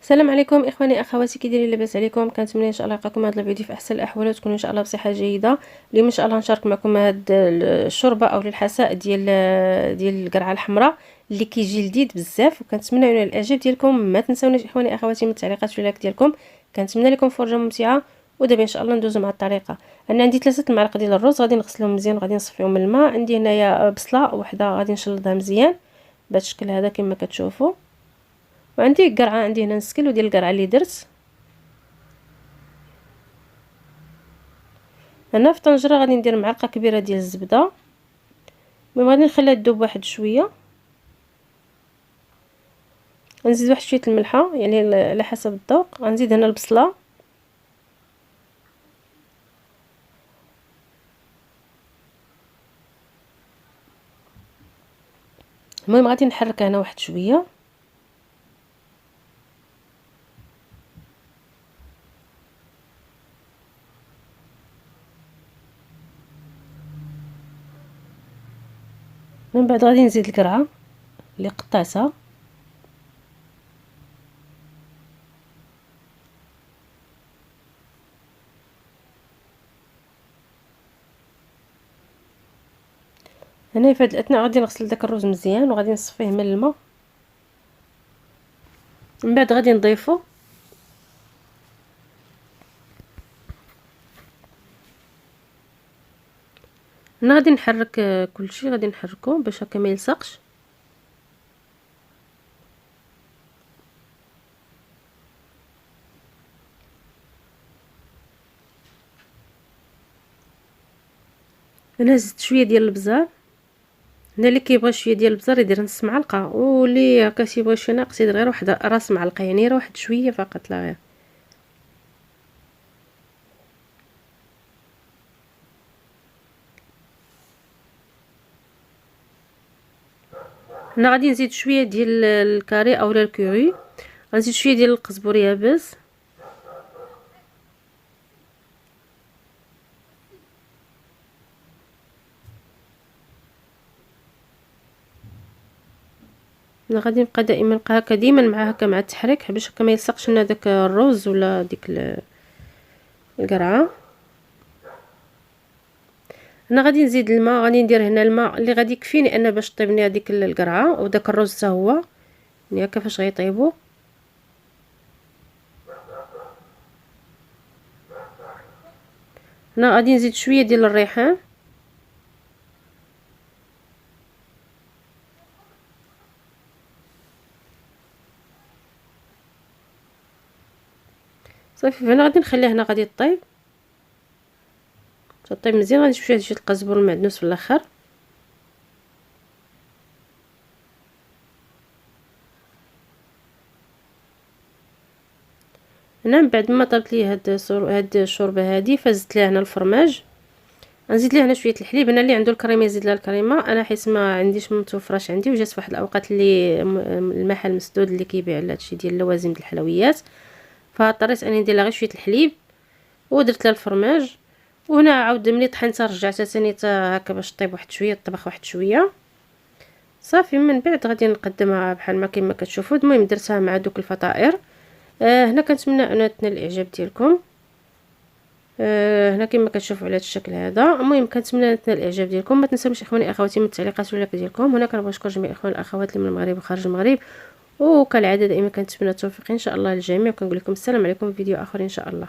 السلام عليكم اخواني اخواتي، كي دايرين؟ لاباس عليكم؟ كنتمنى ان شاء الله يلقاكم هذا الفيديو في احسن الاحوال وتكونوا ان شاء الله بصحه جيده. اليوم ان شاء الله نشارك معكم هذا الشوربه او الحساء ديال القرعه الحمراء اللي كيجي لذيذ بزاف، وكنتمنى ينال الاعجاب ديالكم. ما تنساونيش اخواني اخواتي من التعليقات واللايك ديالكم، كنتمنى لكم فرجه ممتعه. ودابا ان شاء الله ندوزو مع الطريقه. انا عندي 3 المعالق ديال الرز، غادي نغسلهم مزيان وغادي نصفيهم من الماء. عندي هنايا بصله وحده غادي نشلضها مزيان بهذا الشكل هذا كما كتشوفوا. وعندي قرعه، عندي هنا نص كيلو ديال القرعه اللي درت. هنا في طنجره غادي ندير معلقه كبيره ديال الزبده، المهم غادي نخليها تذوب واحد شويه. غنزيد واحد شويه الملحه يعني على حسب الذوق. غنزيد هنا البصله، المهم غادي نحركها هنا واحد شويه. من بعد غادي نزيد القرعه اللي قطعتها، هنا في هذه الاثناء غادي نغسل داك الرز مزيان وغادي نصفيه من الماء. من بعد غادي نضيفه هنا. غادي نحرك كلشي، غادي نحركه باش هكا ما يلصقش. انا زدت شويه ديال البزار. هنا اللي كيبغي شويه ديال البزار يدير نص معلقه، واللي هكا تيبغي شي ناقص يدير غير واحد راس معلقه، يعني غير واحد شويه فقط لا غير. هنا غادي نزيد شويه ديال الكاري اولا الكوري، غنزيد شويه ديال القزبر يابس، انا غادي نبقى دائما هكا ديما مع هكا مع التحريك باش هكا ما يلصقش لنا داك الرز ولا ديك القرعه. انا غادي نزيد الماء، غادي ندير هنا الماء اللي غادي يكفيني انا باش طيب لي هذيك القرعه وداك الرز حتى هو، يعني هكا فاش غيطيبوا. هنا غادي نزيد شويه ديال الريحان، صافي. هنا غادي نخليها هنا غادي طيب مزيان. غادي نشوف شويه القزبر المعدنوس في الاخر. هنا من بعد ما طابت لي هاد الشوربه هادي فزدت ليها هنا الفرماج. غنزيد ليه هنا شويه الحليب. انا اللي عنده الكريمه يزيد لها الكريمه، انا حيت ما عنديش متوفراش عندي، وجات في واحد الاوقات اللي المحل مسدود اللي كيبيع هادشي ديال اللوازم د الحلويات، فاضطريت اني ندير لها غير شويه الحليب ودرت لها الفرماج. وهنا عاود ملي طحنتها رجعتها ثاني هكا باش طيب واحد شويه، طبخ واحد شويه صافي. من بعد غادي نقدمها بحال ما كما كتشوفوا. المهم درتها مع دوك الفطائر. هنا كنتمنى ان تنال الاعجاب ديالكم. هنا كما كتشوفوا على هذا الشكل هذا. المهم كنتمنى تنال الاعجاب ديالكم. ما تنساوش اخواني اخواتي من التعليقات واللايك ديالكم. هنا كنبغي نشكر جميع الاخوان والاخوات اللي من المغرب وخارج المغرب، وكالعاده دائما كنتمنى التوفيق ان شاء الله للجميع، وكنقول لكم السلام عليكم في فيديو اخر ان شاء الله.